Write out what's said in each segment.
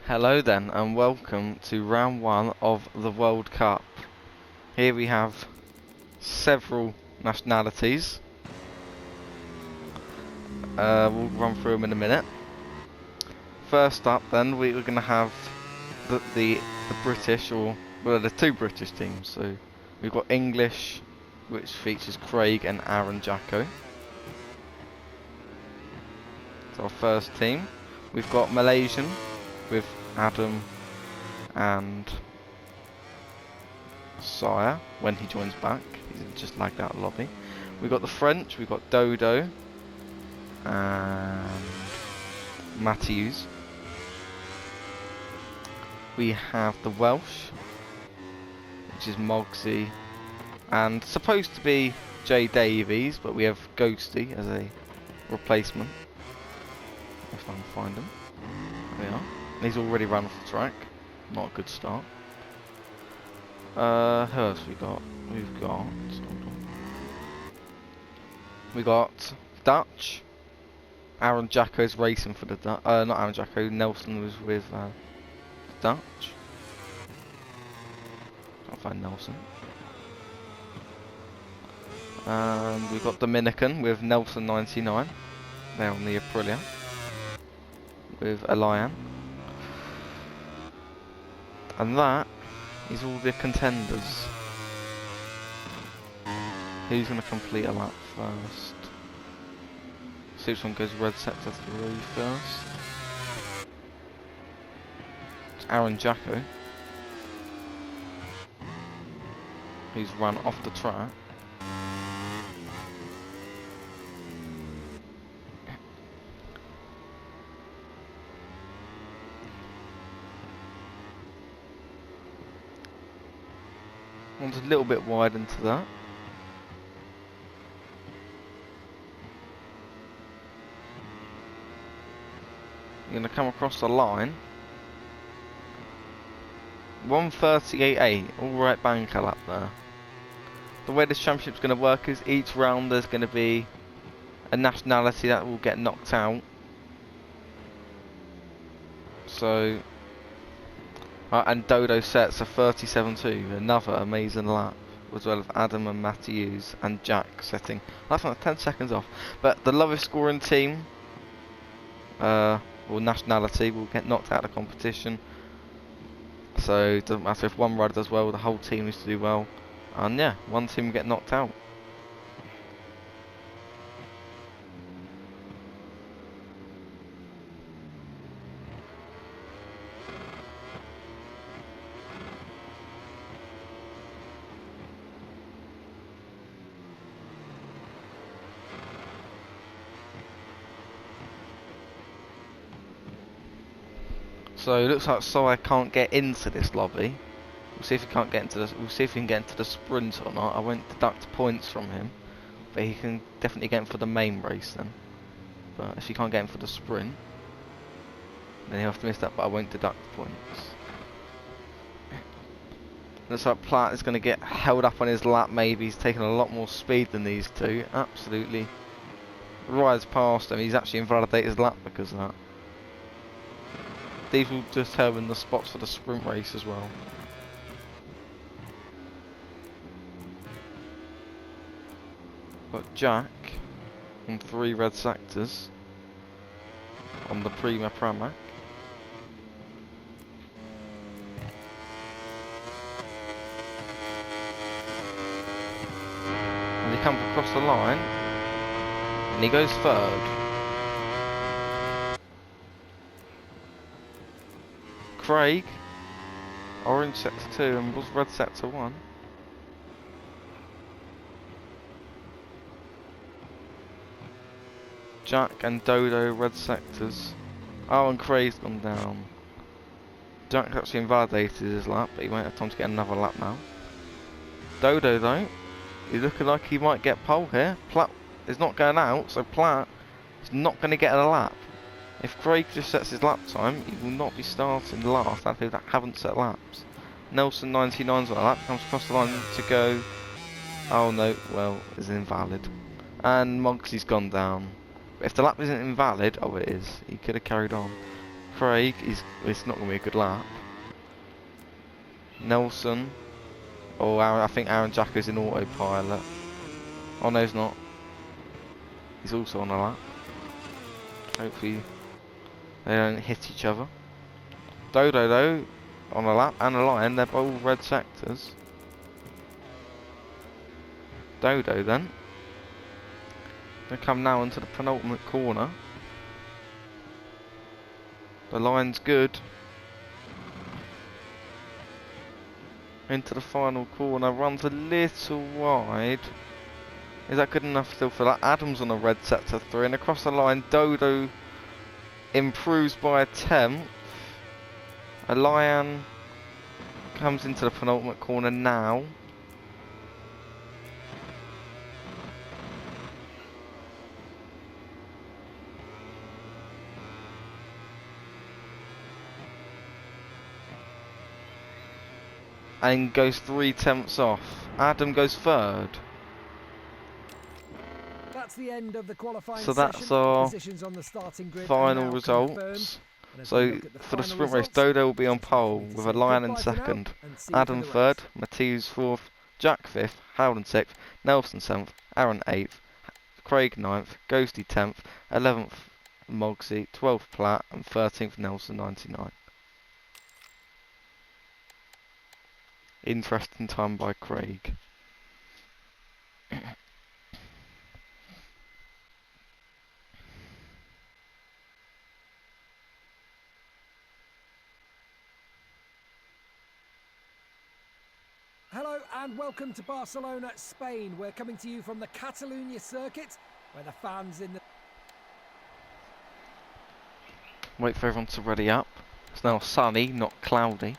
Hello then, and welcome to round 1 of the World Cup. Here we have several nationalities. We'll run through them in a minute. First up then, we're going to have the British, or well, the two British teams. So we've got English, which features Craig and Aaron Jacko. It's our first team. We've got Malaysian with Adam and Sire when he joins back. He's just lagged out the lobby. We've got the French, we've got Dodo and Matthews. We have the Welsh, which is Mogsy and supposed to be Jay Davies, but we have Ghosty as a replacement. If I can find him. There we are. He's already run off the track. Not a good start. Who else we got? We got Dutch. Aaron Jacko's racing for the Dutch. Not Aaron Jacko. Nelson was with Dutch. Can't find Nelson. And we got Dominican with Nelson 99. There on the Aprilia. With Elian. And that is all the contenders. Who's going to complete a lap first? See which one goes red sector 3 first. It's Aaron Jacko, who's run off the track. One's a little bit wide into that. You're going to come across the line. 1:38.8, alright banker lap there. The way this championship's going to work is each round there's going to be a nationality that will get knocked out. So... and Dodo sets a 37.2, another amazing lap, as well as Adam and Matthews and Jack setting. That's like 10 seconds off. But the lowest scoring team, or nationality, will get knocked out of the competition. So it doesn't matter if one rider does well, the whole team needs to do well. And yeah, one team will get knocked out. So it looks like Sire can't get into this lobby. We'll see if he can't get into this. We'll see if he can get into the sprint or not. I won't deduct points from him, but he can definitely get in for the main race then. But if he can't get in for the sprint, then he'll have to miss that. But I won't deduct points. Looks like Platt is going to get held up on his lap. Maybe he's taking a lot more speed than these two. Absolutely rides past him. He's actually invalidated his lap because of that. These will determine the spots for the sprint race as well. Got Jack on 3 red sectors on the Prima Pramac. And he comes across the line and he goes third. Craig, orange sector 2 and was red sector 1. Jack and Dodo red sectors. Oh, and Craig's gone down. Jack actually invalidated his lap, but he won't have time to get another lap now. Dodo though, he's looking like he might get pole here. Platt is not going out, so Platt is not going to get a lap. If Craig just sets his lap time, he will not be starting last out of people that haven't set laps. Nelson 99's on a lap, comes across the line to go. Oh no, well, it's invalid. And Mogsy's gone down. If the lap isn't invalid, oh it is. He could have carried on. Craig, it's not going to be a good lap. Nelson. Oh, Aaron, I think Aaron Jacko's in autopilot. Oh no, he's not. He's also on a lap. Hopefully they don't hit each other. Dodo though, on a lap, and a Lion, they're both red sectors. Dodo then. They come now into the penultimate corner. The Lion's good. Into the final corner, runs a little wide. Is that good enough still for that? Adam's on a red sector 3, and across the line, Dodo improves by a 10th. A Lion comes into the penultimate corner now. And goes 3/10 off. Adam goes 3rd. That's the end of the qualifying so that's our on the starting grid final results. So for the sprint race, Dodo will be on pole with a Lion in 2nd, Adam 3rd, Matthews 4th, Jack 5th, Howland 6th, Nelson 7th, Aaron 8th, Craig 9th, Ghosty 10th, 11th Mogsy, 12th Platt, and 13th Nelson 99. Interesting time by Craig. Hello and welcome to Barcelona, Spain. We're coming to you from the Catalunya circuit, where the fans in the... Wait for everyone to ready up. It's now sunny, not cloudy.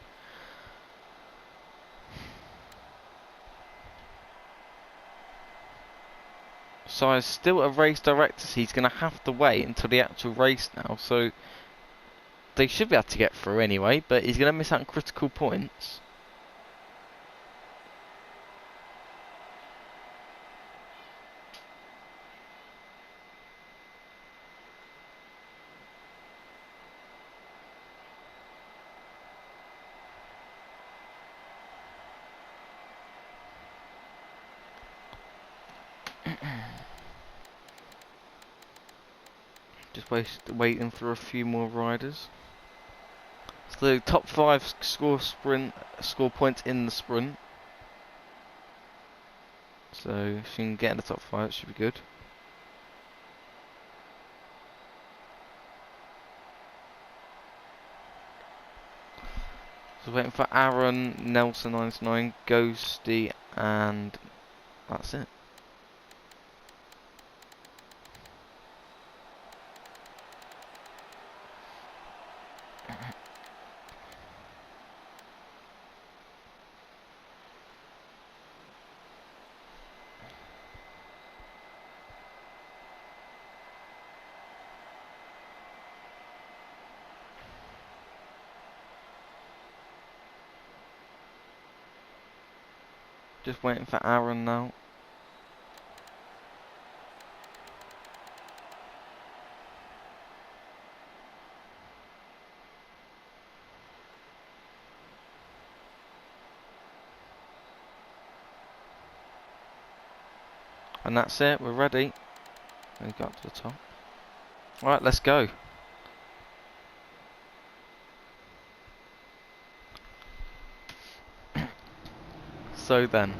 So it's still a race director, so he's going to have to wait until the actual race now. So they should be able to get through anyway, but he's going to miss out on critical points. Just waiting for a few more riders. So the top 5 score points in the sprint. So if you can get in the top 5, it should be good. So waiting for Aaron, Nelson 99, Ghosty, and that's it. Just waiting for Aaron now. And that's it, we're ready. We got to the top. Alright, let's go. So then,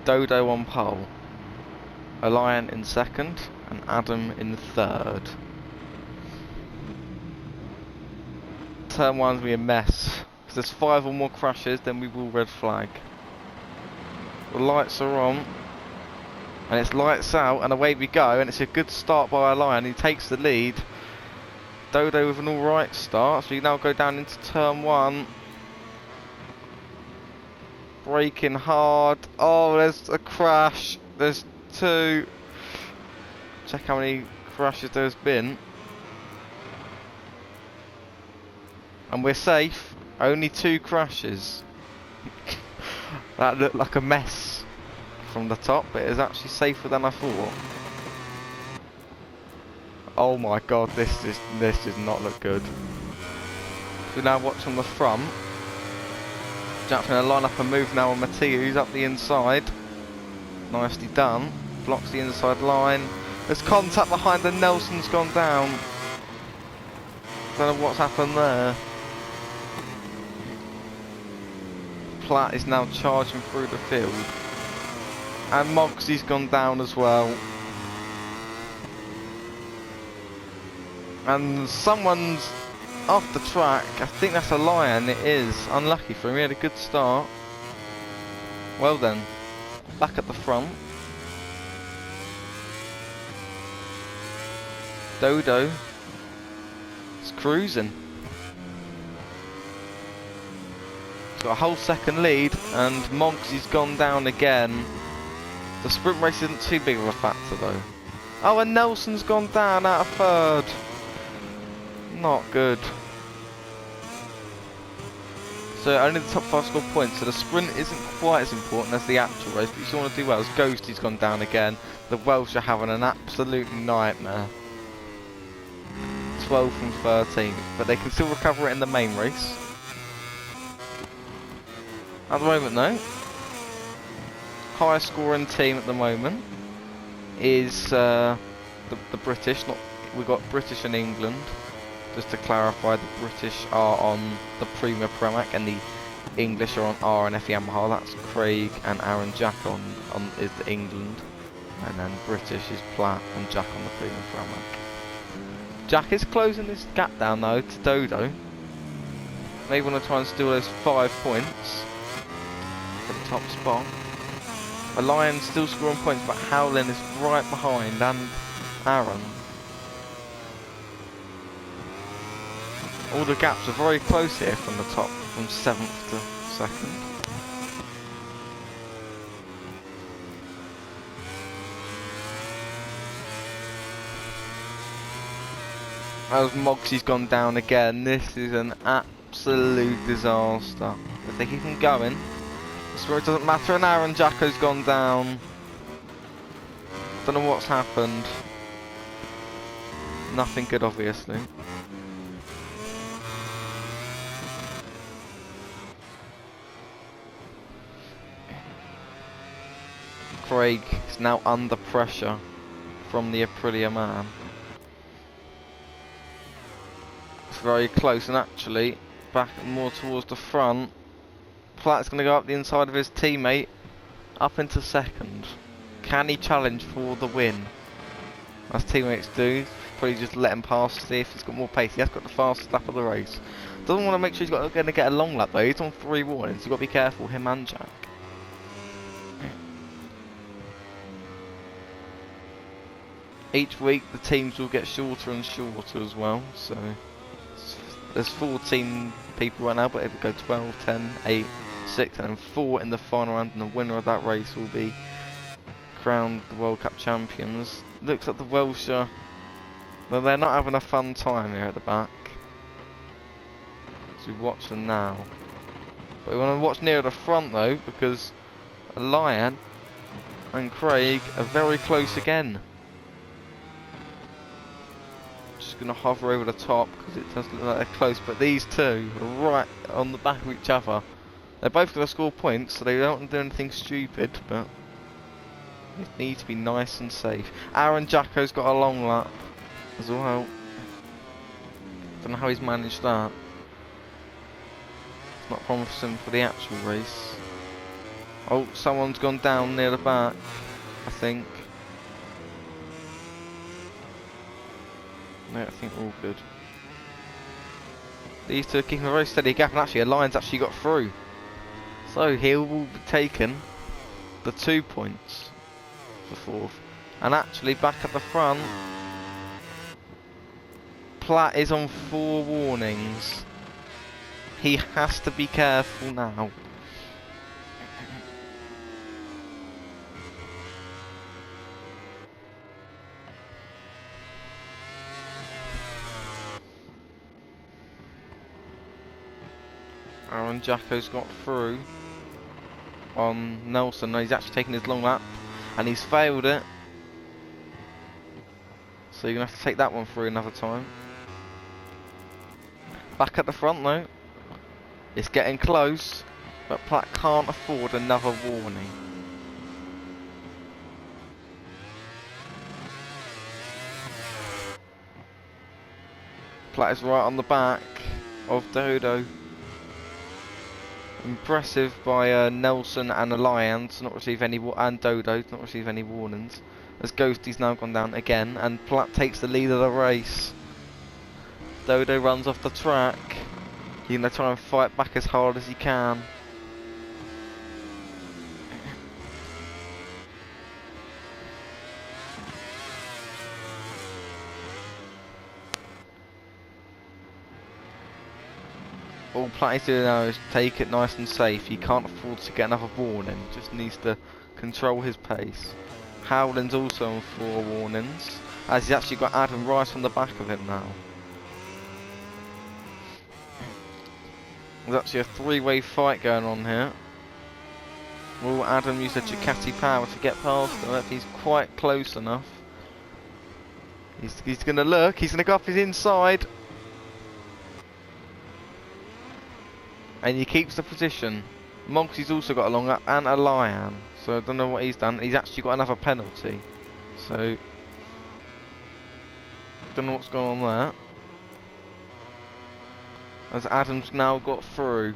Dodo on pole, a Lion in 2nd, and Adam in 3rd. Turn 1's going to be a mess. If there's 5 or more crashes, then we will red flag. The lights are on, and it's lights out, and away we go, and it's a good start by a Lion. He takes the lead. Dodo with an alright start, so you now go down into turn 1. Braking hard. Oh, there's a crash. There's 2. Check how many crashes there's been. And we're safe. Only 2 crashes. That looked like a mess from the top, but it is actually safer than I thought. Oh my god, this does not look good. we now watch on the front. Jack's going to line up a move now on Mattia, who's up the inside. Nicely done. Blocks the inside line. There's contact behind and Nelson's gone down. Don't know what's happened there. Platt is now charging through the field. And Moxie's gone down as well. And someone's off the track. I think that's a Lion. It is. Unlucky for him. He had a good start. Well then. Back at the front. Dodo is cruising. He's got a whole second lead, and Moggsy's gone down again. The sprint race isn't too big of a factor though. Oh, and Nelson's gone down out of third. Not good. So only the top 5 score points, so the sprint isn't quite as important as the actual race, but you still want to do well. As Ghosty's gone down again. The Welsh are having an absolute nightmare. 12 from 13, but they can still recover it in the main race. At the moment though, highest scoring team at the moment is the British. We've got British and England. Just to clarify, the British are on the Prima Pramac and the English are on R&F Yamaha. That's Craig and Aaron Jack on is the England, and then British is Platt and Jack on the Prima Pramac. Jack is closing this gap down though to Dodo. Maybe want to try and steal those 5 points for the top spot. The Lion's still scoring points, but Howlin is right behind, and Aaron. All the gaps are very close here from the top, from 7th to 2nd. As Moggsy's gone down again, this is an absolute disaster. If they keep him going, the score doesn't matter, and Aaron Jacko's gone down. Don't know what's happened. Nothing good, obviously. Craig is now under pressure from the Aprilia man. It's very close, and actually back more towards the front. Platt's going to go up the inside of his teammate, up into 2nd. Can he challenge for the win? As teammates do. Probably just let him pass to see if he's got more pace. He has got the fastest lap of the race. Doesn't want to make sure he's going to get a long lap though. He's on 3 warnings. You've got to be careful, him and Jack. Each week the teams will get shorter and shorter as well. So there's 14 people right now, but it will go 12, 10, 8, 6 and then 4 in the final round, and the winner of that race will be crowned the World Cup champions. Looks like the Welsh are, well, they're not having a fun time here at the back. So we watch them now. But we want to watch near the front though, because Lion and Craig are very close again. Just going to hover over the top because it does look like they're close, but these two are right on the back of each other. They're both going to score points, so they don't want to do anything stupid, but it needs to be nice and safe. Aaron Jacko's got a long lap as well. Don't know how he's managed that. It's not promising for the actual race. Oh, someone's gone down near the back, I think. No, I think we're all good. These two are keeping a very steady gap, and actually a Lion's actually got through. So he will be taking the 2 points for 4th. And actually back at the front, Platt is on 4 warnings. He has to be careful now. Aaron Jacko's got through on Nelson. No, he's actually taken his long lap and he's failed it. So you're going to have to take that one through another time. Back at the front though. It's getting close, but Platt can't afford another warning. Platt is right on the back of Dodo. Impressive by Nelson and Alliance to not receive any and Dodo to not receive any warnings. As Ghosty's now gone down again, and Platt takes the lead of the race. Dodo runs off the track. He's gonna try and fight back as hard as he can. All Platt is doing now is take it nice and safe. He can't afford to get another warning. Just needs to control his pace. Howland's also on 4 warnings, as he's actually got Adam right on the back of him now. There's actually a 3-way fight going on here. Will Adam use the Ducati power to get past him? He's quite close enough. He's going to look. He's going to go up his inside. And he keeps the position. Monksy's also got a long lap and a lion. So I don't know what he's done. He's actually got another penalty. So don't know what's going on there. As Adam's now got through.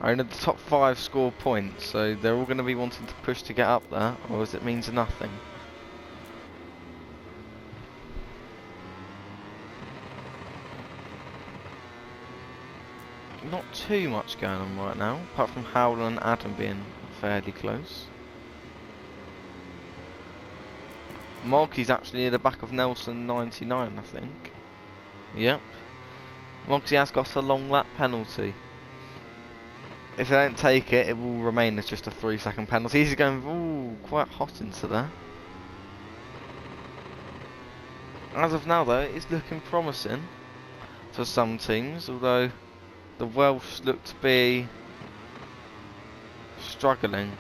Only the top 5 score points, so they're all going to be wanting to push to get up there, or as it means nothing. Not too much going on right now, apart from Howland and Adam being fairly close. Marky's actually near the back of Nelson 99, I think. Yep. Mogsy has got a long lap penalty. If they don't take it, it will remain as just a 3-second penalty. He's going quite hot into there. As of now though, it's looking promising for some teams, although the Welsh look to be struggling.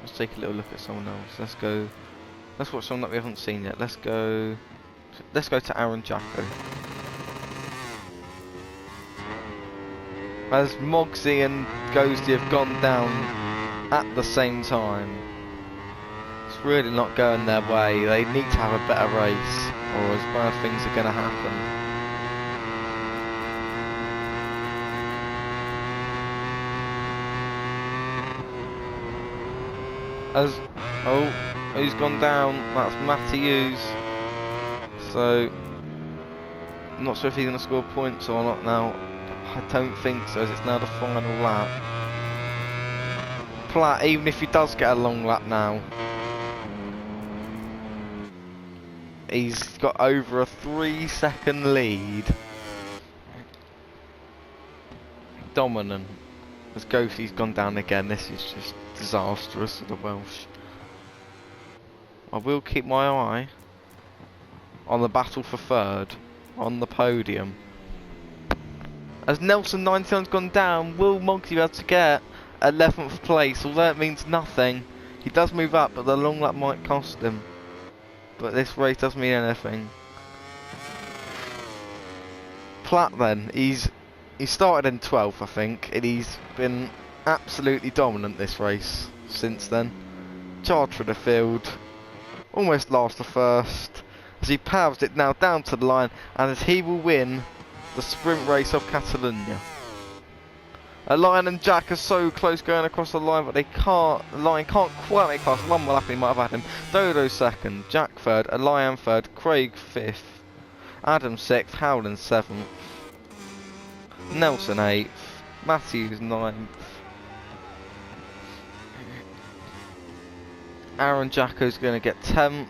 Let's take a little look at someone else. Let's watch someone that we haven't seen yet. Let's go to Aaron Jacko. As Mogsy and Ghosty have gone down at the same time. It's really not going their way. They need to have a better race, or as bad things are going to happen. Who's gone down? That's Matty Hughes. So, I'm not sure if he's going to score points or not now. I don't think so, as it's now the final lap. Platt, even if he does get a long lap now, he's got over a 3-second lead. Dominant. As Ghosty's gone down again, this is just disastrous for the Welsh. I will keep my eye on the battle for 3rd on the podium. As Nelson 99's gone down, will Mogsy be able to get 11th place? Although it means nothing, he does move up, but the long lap might cost him. But this race doesn't mean anything. Platt then, he started in 12th I think, and he's been absolutely dominant this race since then. Charged for the field, almost lost the first, as he powers it now down to the line, and as he will win the sprint race of Catalunya. Lion and Jack are so close going across the line, but they can't. Lion can't quite make past. One more lap, he might have had him. Dodo 2nd, Jack 3rd, Lion 3rd, Craig 5th, Adam 6th, Howland 7th, Nelson 8th, Matthews 9th, Aaron Jacko's going to get 10th,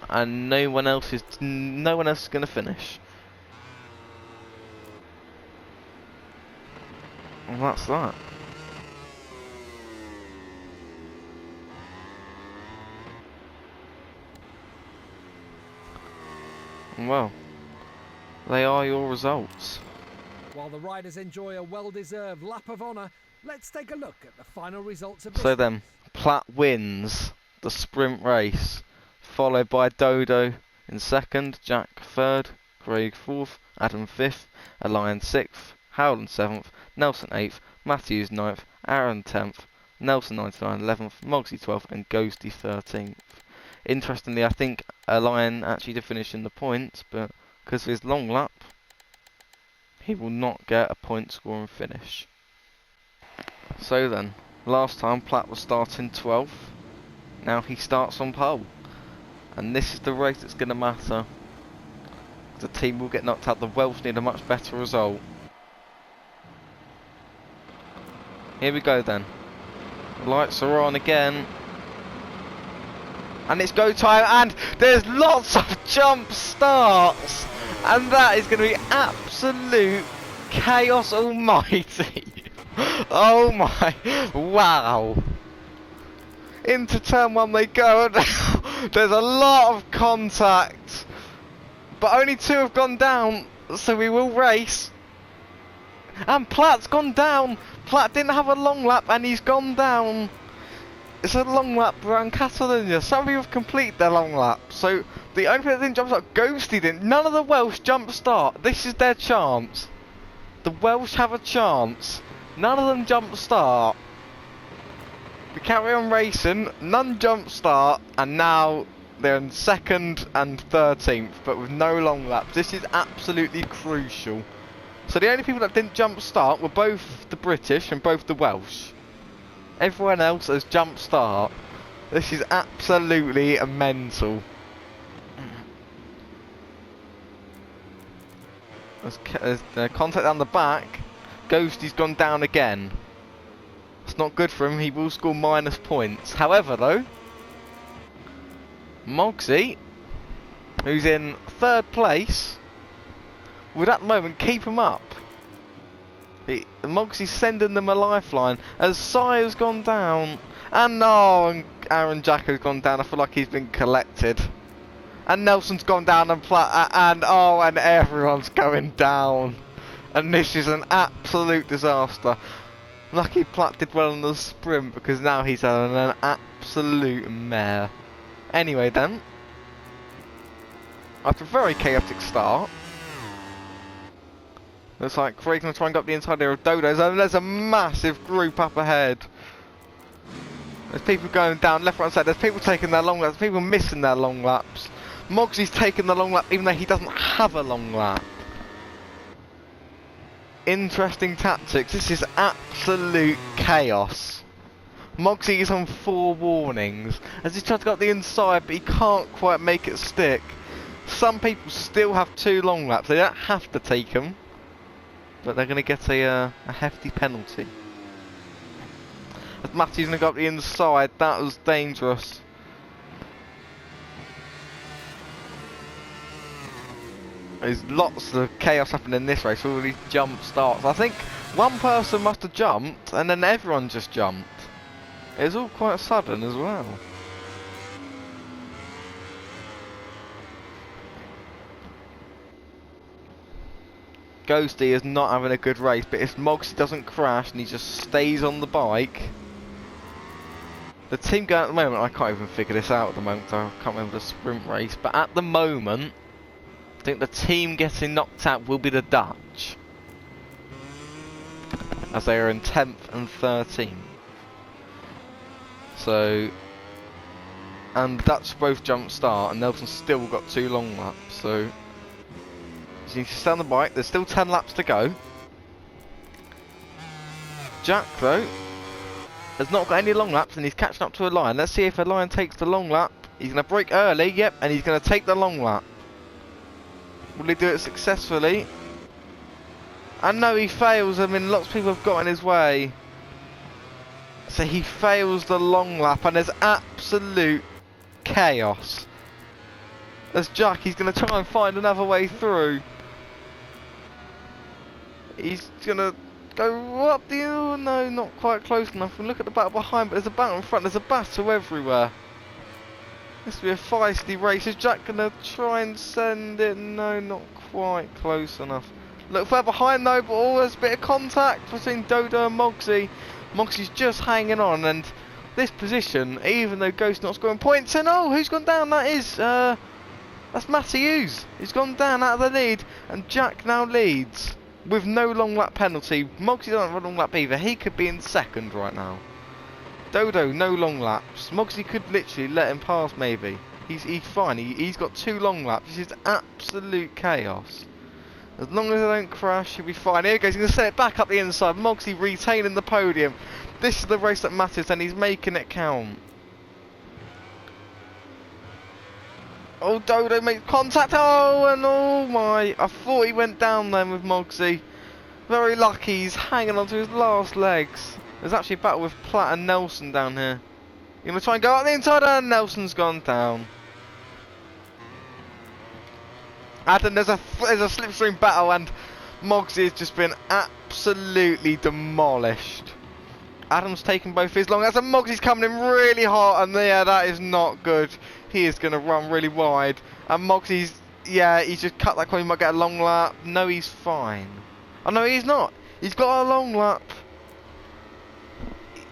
and no one else is going to finish. And that's that. Well, they are your results. While the riders enjoy a well-deserved lap of honour, let's take a look at the final results of this So then, Platt wins the sprint race, followed by Dodo in second, Jack third, Craig fourth, Adam fifth, Elian sixth, Howland seventh, Nelson eighth, Matthews ninth, Aaron 10th, Nelson 99 11th, Mogsy 12th, and Ghosty 13th. Interestingly, I think Elian actually did finish in the points, but because of his long lap, he will not get a point scoring finish. So then, last time Platt was starting 12th, now he starts on pole. And this is the race that's going to matter. The team will get knocked out. The Welsh need a much better result. Here we go then. Lights are on again. And it's go time, and there's lots of jump starts. And that is going to be absolute chaos almighty. Oh my, wow. Into turn one they go. There's a lot of contact. But only two have gone down, so we will race. And Platt's gone down. Platt didn't have a long lap and he's gone down. It's a long lap around Catalunya. Some people have completed their long lap. So the only people that didn't jump start, Ghosty didn't. None of the Welsh jump start. This is their chance. The Welsh have a chance. None of them jump start. We carry on racing. None jump start. And now they're in second and 13th, but with no long laps. This is absolutely crucial. So the only people that didn't jump start were both the British and both the Welsh. Everyone else has jump start. This is absolutely mental. There's contact down the back. Ghosty's gone down again. It's not good for him. He will score minus points. However, though, Mogsy, who's in third place, would at the moment keep him up. Mogsy's sending them a lifeline as Sire's gone down. And no, and Aaron Jacko's gone down. I feel like he's been collected. And Nelson's gone down and Platt, and everyone's going down. And this is an absolute disaster. Lucky Platt did well in the sprint because now he's having an absolute mare. Anyway then, after a very chaotic start, looks like Craig's going to try and go up the inside there of Dodo's, and there's a massive group up ahead. There's people going down left, right, side. There's people taking their long laps, people missing their long laps. Mogsy's taking the long lap even though he doesn't have a long lap. Interesting tactics. This is absolute chaos. Mogsy is on 4 warnings as he tries to go up the inside, but he can't quite make it stick. Some people still have 2 long laps. They don't have to take them, but they're going to get a hefty penalty. As Matthew's going to go up the inside, that was dangerous. There's lots of chaos happening in this race, all these jump starts. I think one person must have jumped, and then everyone just jumped. It was all quite sudden as well. Ghosty is not having a good race, but if Mogsy doesn't crash and he just stays on the bike. The team going at the moment, I can't even figure this out at the moment, I can't remember the sprint race, but at the moment, I think the team getting knocked out will be the Dutch, as they are in 10th and 13th. So, and the Dutch both jump start, and Nelson's still got 2 long laps, so you need to stay on the bike. There's still 10 laps to go. Jack, though, has not got any long laps, and he's catching up to a Lion. Let's see if a Lion takes the long lap. He's going to brake early, yep, and he's going to take the long lap. Will he do it successfully? And no, he fails. I mean, lots of people have got in his way. So he fails the long lap, and there's absolute chaos. There's Jack, he's going to try and find another way through. He's going to go up the... Oh, no, not quite close enough. And look at the battle behind, but there's a battle in front. There's a battle everywhere. This will be a feisty race. Is Jack going to try and send it? No, not quite close enough. Look further behind though, but there's a bit of contact between Dodo and Mogsy. Mogsy's just hanging on, and this position, even though Ghost's not scoring points. And oh, who's gone down? That's Matty Hughes. He's gone down out of the lead, and Jack now leads with no long lap penalty. Mogsy doesn't have a long lap either. He could be in second right now. Dodo, no long laps. Mogsy could literally let him pass maybe. He's fine. He's got 2 long laps. This is absolute chaos. As long as I don't crash, he'll be fine. Here he goes. He's going to set it back up the inside. Mogsy retaining the podium. This is the race that matters, and he's making it count. Oh, Dodo makes contact. Oh, and oh my. I thought he went down then with Mogsy. Very lucky. He's hanging onto his last legs. There's actually a battle with Platt and Nelson down here. You're going to try and go up the inside, and Nelson's gone down. Adam, there's a slipstream battle, and Mogsy has just been absolutely demolished. Adam's taken both his long laps, and Mogsy's coming in really hot, and yeah, that is not good. He is going to run really wide, and Mogsy's, yeah, he's just cut that corner. He might get a long lap. No, he's fine. Oh no, he's not. He's got a long lap.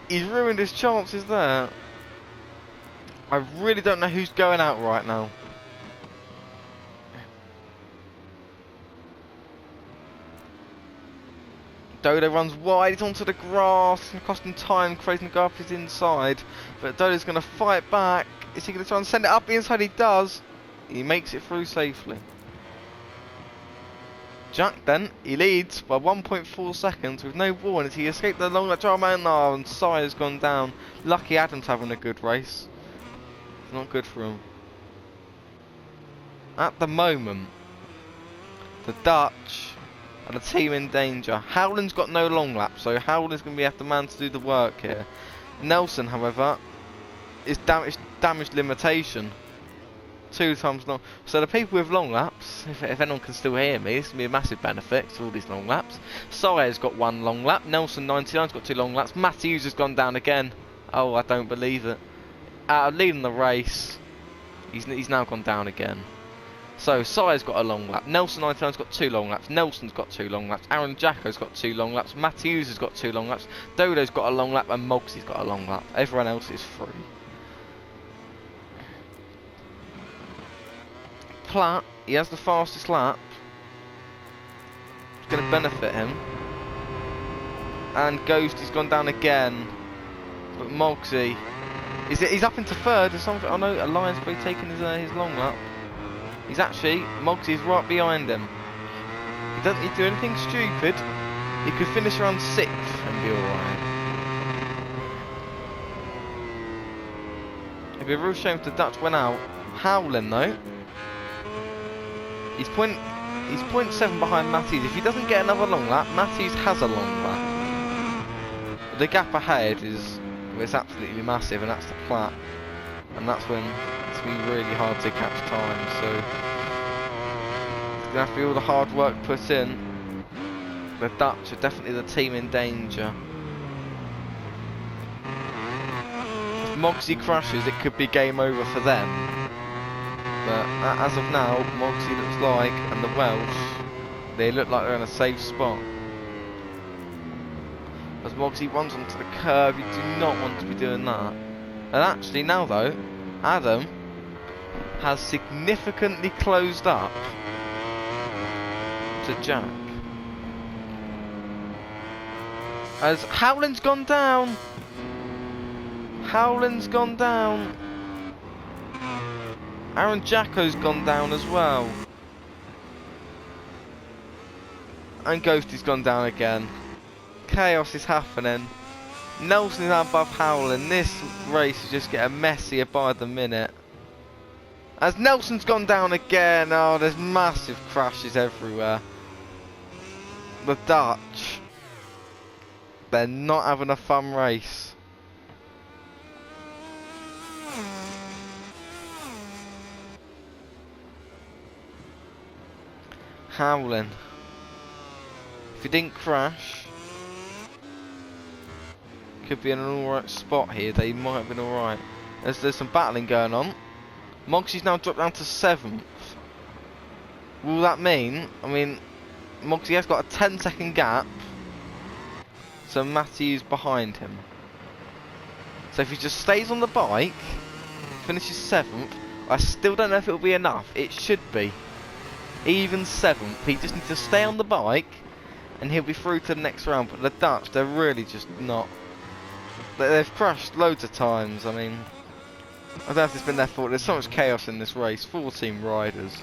He's ruined his chances there. I really don't know who's going out right now. Dodo runs wide, he's onto the grass, and costing time, crazy to go up his inside. But Dodo's going to fight back. Is he going to try and send it up the inside? He does. He makes it through safely. Jack then, he leads by 1.4 seconds with no warnings. He escaped the long lap drama, and Sire's gone down. Lucky Adam's having a good race. It's not good for him. At the moment, the Dutch and the team in danger. Howland's got no long lap, so Howland's going to have the man to do the work here. Nelson, however, is damaged limitation. 2 times long. So the people with long laps, if anyone can still hear me, this will be a massive benefit to all these long laps. Sire's got 1 long lap. Nelson 99's got 2 long laps. Matthews has gone down again. Oh, I don't believe it. Out of leading the race, he's now gone down again. So Sire's got a long lap. Nelson 99's got 2 long laps. Nelson's got 2 long laps. Aaron Jacko's got 2 long laps. Matthews has got 2 long laps. Dodo's got a long lap, and Mogsy's got a long lap. Everyone else is free. Platt, he has the fastest lap. It's going to benefit him. And Ghost, he's gone down again. But Mogsy, he's up into 3rd or something. Oh no, Alliance probably taking his long lap. He's actually, Mogsy's right behind him. He doesn't need to do anything stupid. He could finish around 6th and be alright. It'd be a real shame if the Dutch went out. Howland though, he's 0.7 behind Matthews. If he doesn't get another long lap, Matthews has a long lap. But the gap ahead is, it's absolutely massive, and that's the Platt. And that's when it's going to be really hard to catch time. So it's going to have to be all the hard work put in. The Dutch are definitely the team in danger. If Mogsy crashes, it could be game over for them. But as of now, Mogsy looks like, and the Welsh, they look like they're in a safe spot. As Mogsy runs onto the curb, you do not want to be doing that. And actually now though, Adam has significantly closed up to Jack. As Howland's gone down. Howland's gone down. Aaron Jacko's gone down as well. And Ghosty's gone down again. Chaos is happening. Nelson is above Howland. This race is just getting messier by the minute. As Nelson's gone down again. Oh, there's massive crashes everywhere. The Dutch, they're not having a fun race. Howland, if he didn't crash, could be in an alright spot here. They might have been alright. There's some battling going on. Mogsy's now dropped down to 7th. Will that mean, I mean, Mogsy has got a 10-second gap, so Matthew's behind him. So if he just stays on the bike, finishes 7th, I still don't know if it'll be enough. It should be. Even 7th, he just needs to stay on the bike and he'll be through to the next round. But the Dutch, they're really just not. They've crashed loads of times. I mean, I don't know if it's been their fault. There's so much chaos in this race. 14 riders.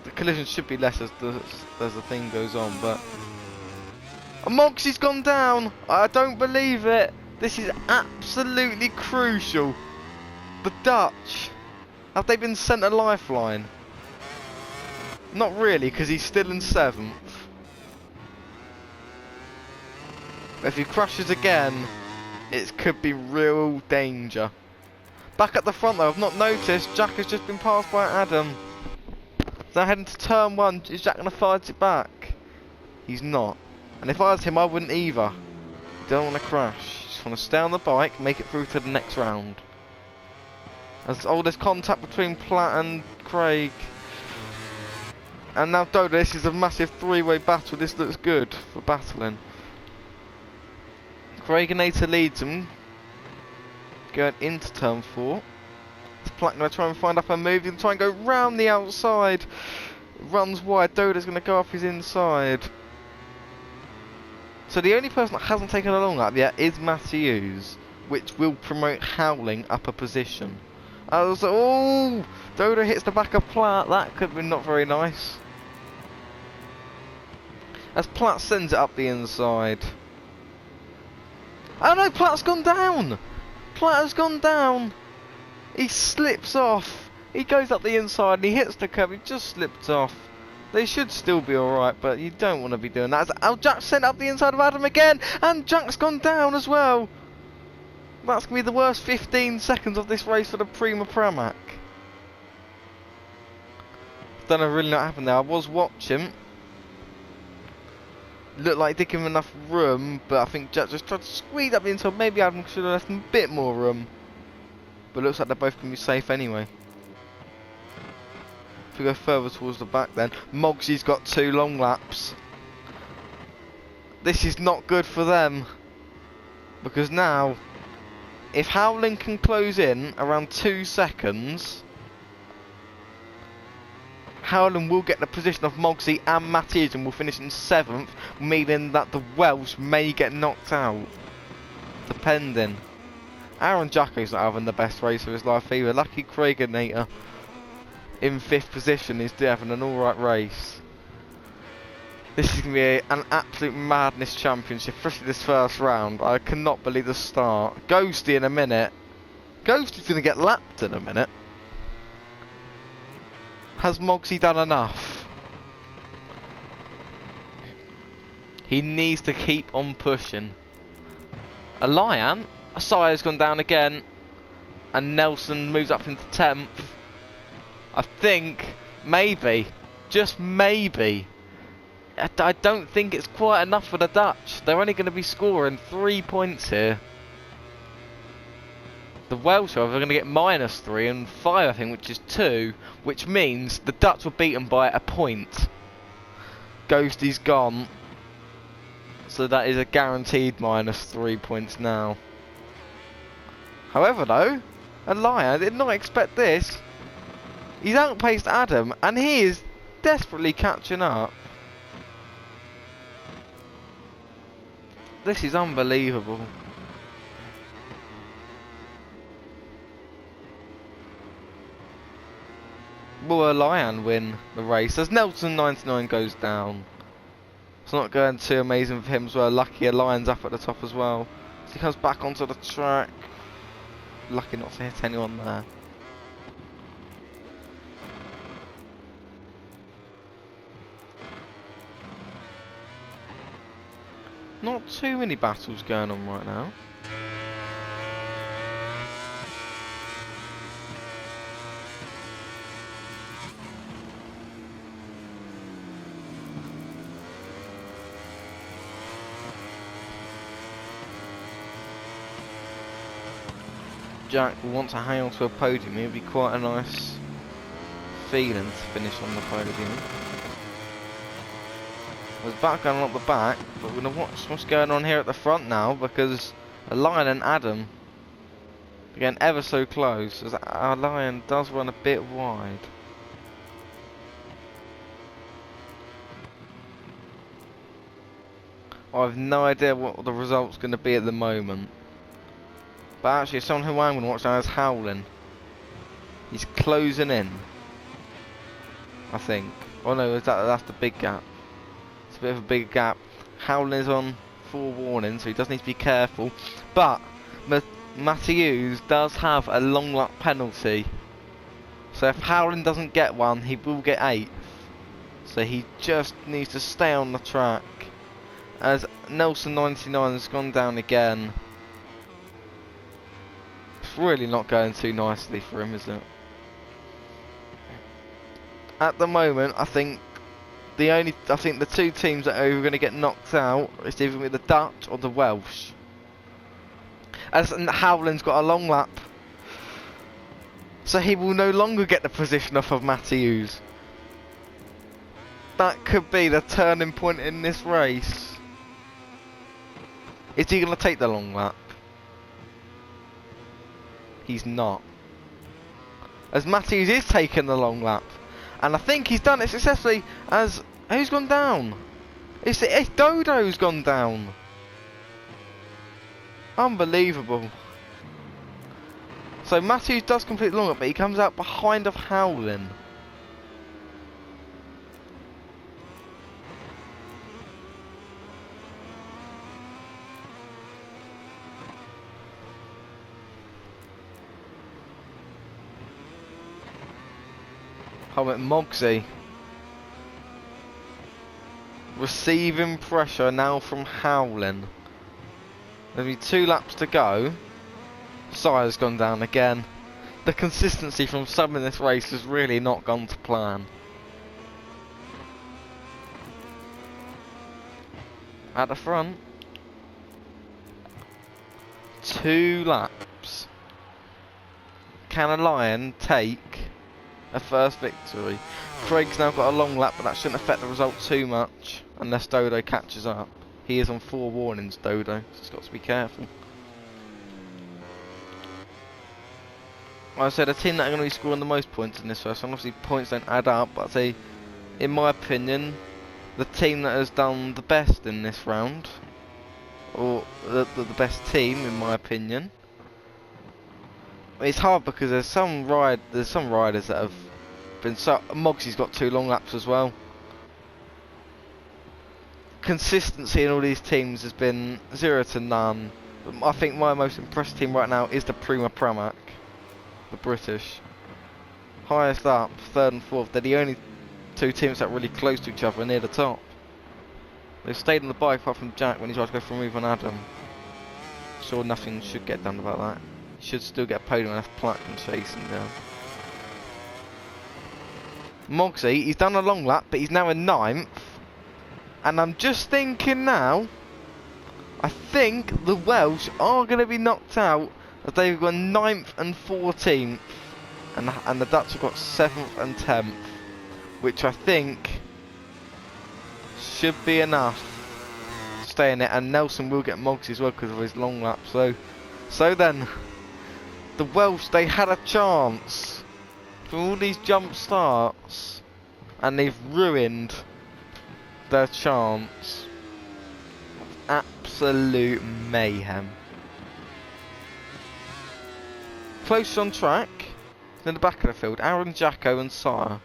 The collisions should be less as the thing goes on, but Moxie's gone down. I don't believe it. This is absolutely crucial. The Dutch, have they been sent a lifeline? Not really, because he's still in 7th. If he crashes again, it could be real danger. Back at the front though, I've not noticed, Jack has just been passed by Adam. Now heading to turn 1, is Jack going to fight it back? He's not. And if I was him, I wouldn't either. You don't want to crash. You just want to stay on the bike, make it through to the next round. There's contact between Platt and Craig. And now Dodo, this is a massive 3-way battle. This looks good for battling. Craiginator leads him. Going into turn 4. Is Platt going to try and find up a move? He's going to try and go round the outside. Runs wide. Dodo's going to go up his inside. So the only person that hasn't taken a long lap yet is Matthews, which will promote Howling up a position. Oh, Dodo hits the back of Platt. That could have been not very nice. As Platt sends it up the inside. Oh no, Platt's gone down! Platt has gone down! He slips off. He goes up the inside and he hits the curb. He just slipped off. They should still be alright, but you don't want to be doing that. Oh, Jack sent up the inside of Adam again! And Jack's gone down as well! That's going to be the worst 15 seconds of this race for the Prima Pramac. Don't know really what happened there. I was watching. Looked like he did give him enough room, but I think Jack just tried to squeeze up the inside. Maybe Adam should have left him a bit more room. But it looks like they're both going to be safe anyway. If we go further towards the back then, Moggsy's got 2 long laps. This is not good for them. Because now, if Howling can close in around 2 seconds, Howland will get the position of Mogsy and Matthews and will finish in 7th, meaning that the Welsh may get knocked out. Depending. Aaron Jacko's not having the best race of his life either. Lucky Craiginator in 5th position is having an alright race. This is going to be an absolute madness championship, especially this first round. I cannot believe the start. Ghosty in a minute. Ghosty's going to get lapped in a minute. Has Mogsy done enough? He needs to keep on pushing. Asia's gone down again. And Nelson moves up into 10th. I think, maybe, just maybe, I don't think it's quite enough for the Dutch. They're only going to be scoring 3 points here. The Welsh are going to get -3 and 5, I think, which is 2, which means the Dutch were beaten by a point. Ghosty's gone, so that is a guaranteed -3 points now. However, though, Elia did not expect this. He's outpaced Adam, and he is desperately catching up. This is unbelievable. Will Lion win the race as Nelson 99 goes down? It's not going too amazing for him as well. Lucky Lion's up at the top as well. So he comes back onto the track. Lucky not to hit anyone there. Not too many battles going on right now. Jack will want to hang on to a podium. It would be quite a nice feeling to finish on the podium. There's back going up the back, but we're going to watch what's going on here at the front now, because Lion and Adam Again, ever so close, as our Lion does run a bit wide. I have no idea what the result's going to be at the moment. But actually, someone who I'm going to watch now is Howlin'. He's closing in, I think. Oh no, that's the big gap. It's a bit of a big gap. Howlin' is on forewarning, so he does need to be careful. But Matthews does have a long lap penalty. So if Howlin' doesn't get one, he will get 8th. So he just needs to stay on the track. As Nelson99 has gone down again. It's really not going too nicely for him, is it? At the moment, I think the two teams that are going to get knocked out is either with the Dutch or the Welsh. As Howlin's got a long lap, so he will no longer get the position off of Matthews. That could be the turning point in this race. Is he going to take the long lap? He's not. As Matthews is taking the long lap. And I think he's done it successfully. As who's gone down? It's Dodo's gone down. Unbelievable. So Matthews does complete the long lap, but he comes out behind of Howlin'. Motogp22 receiving pressure now from Howlin'. There'll be 2 laps to go. Sire's gone down again. The consistency from some in this race has really not gone to plan. At the front, 2 laps. Can a Lion take a first victory? Craig's now got a long lap, but that shouldn't affect the result too much unless Dodo catches up. He is on 4 warnings, Dodo, so he's got to be careful. Like I said, the team that are going to be scoring the most points in this first one, obviously points don't add up, but I'd say, in my opinion, the team that has done the best in this round, or the best team in my opinion. It's hard because there's some riders that have been Mogsy's got 2 long laps as well. Consistency in all these teams has been 0 to none. But I think my most impressive team right now is the Prima Pramac, the British. Highest up, 3rd and 4th. They're the only 2 teams that are really close to each other near the top. They've stayed on the bike apart from Jack when he tried to go for a move on Adam. Sure, nothing should get done about that. Should still get a podium and have Platt and chase him down. Mogsy, he's done a long lap, but he's now in 9th. And I'm just thinking now, I think the Welsh are going to be knocked out as they've got 9th and 14th. And the Dutch have got 7th and 10th. Which I think should be enough to stay in it. And Nelson will get Mogsy as well because of his long lap. So then, the Welsh, they had a chance for all these jump starts, and they've ruined their chance. Absolute mayhem. Close on track, in the back of the field, Aaron, Jacko and Sire.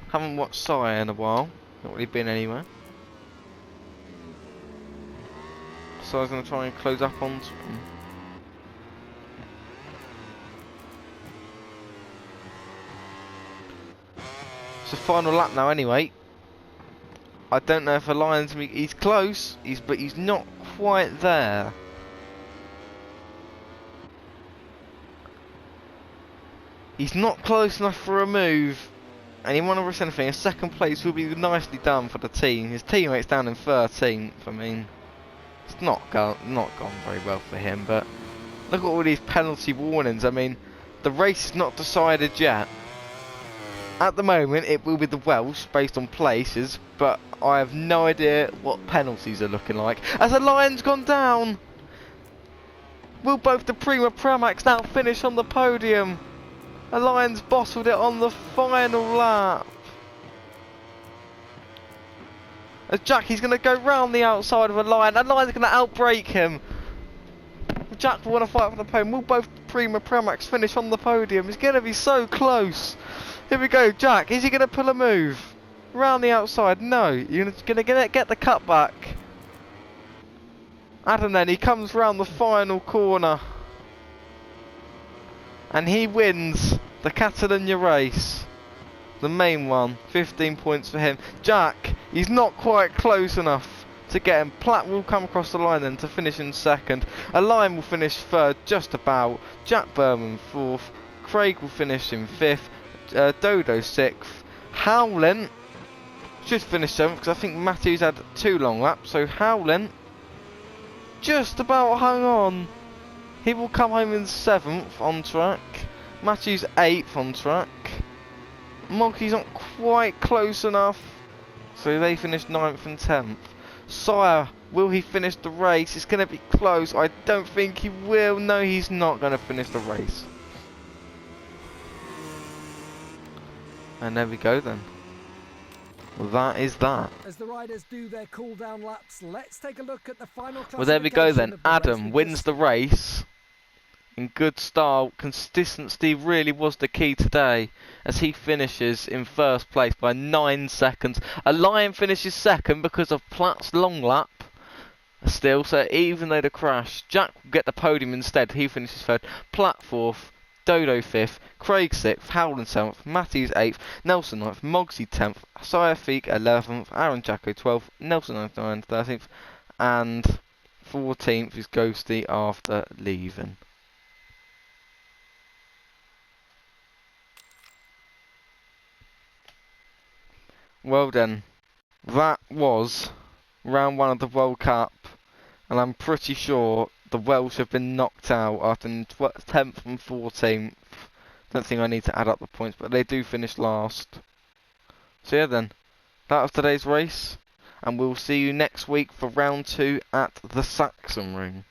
Haven't watched Sire in a while, not really been anywhere. So I was going to try and close up onto him. It's a final lap now anyway. I don't know if the Lion's he's close, but he's not quite there. He's not close enough for a move, and he won't risk anything. A 2nd place will be nicely done for the team. His teammate's down in 13th. I mean, it's not gone very well for him. But look at all these penalty warnings. I mean, the race is not decided yet. At the moment, it will be the Welsh based on places, but I have no idea what penalties are looking like. As the Lion's gone down, Will both the Prima Pramacs now finish on the podium? Alliance bottled it on the final lap. As Jackie's going to go round the outside of Alliance. Alliance going to outbrake him. Jack will want to fight for the podium. Will both Prima Pramacs finish on the podium? It's going to be so close. Here we go, Jack. Is he going to pull a move? Round the outside? No. You're going to get the cut back. Adam then, he comes round the final corner. And he wins the Catalunya race. The main one. 15 points for him. Jack, he's not quite close enough to get him. Platt will come across the line then to finish in second. Align will finish third, just about. Jack Berman fourth. Craig will finish in fifth. Dodo sixth. Howlin should finish seventh because I think Matthews had 2 long laps. So Howlin just about hung on. He will come home in 7th on track. Matthews 8th on track. Monkey's not quite close enough. So they finished 9th and 10th. Sire, will he finish the race? It's going to be close. I don't think he will. No, he's not going to finish the race. And there we go then. Well, that is that. As the riders do their cool down laps, let's take a look at the final. Well, there we go then. Adam wins the race in good style. Consistency really was the key today, as he finishes in first place by 9 seconds. A Lion finishes second because of Platt's long lap still, so even though the crash, Jack will get the podium instead. He finishes third. Platt fourth. Dodo 5th, Craig 6th, Howland 7th, Matthews 8th, Nelson 9th, Mogsy 10th, Sire Feek 11th, Aaron Jacko 12th, Nelson 9th, 13th, and 14th is Ghosty after leaving. Well then, that was round 1 of the World Cup, and I'm pretty sure the Welsh have been knocked out after 10th and 14th. Don't think I need to add up the points, but they do finish last. So yeah then, that was today's race, and we'll see you next week for round 2 at the Saxon Ring.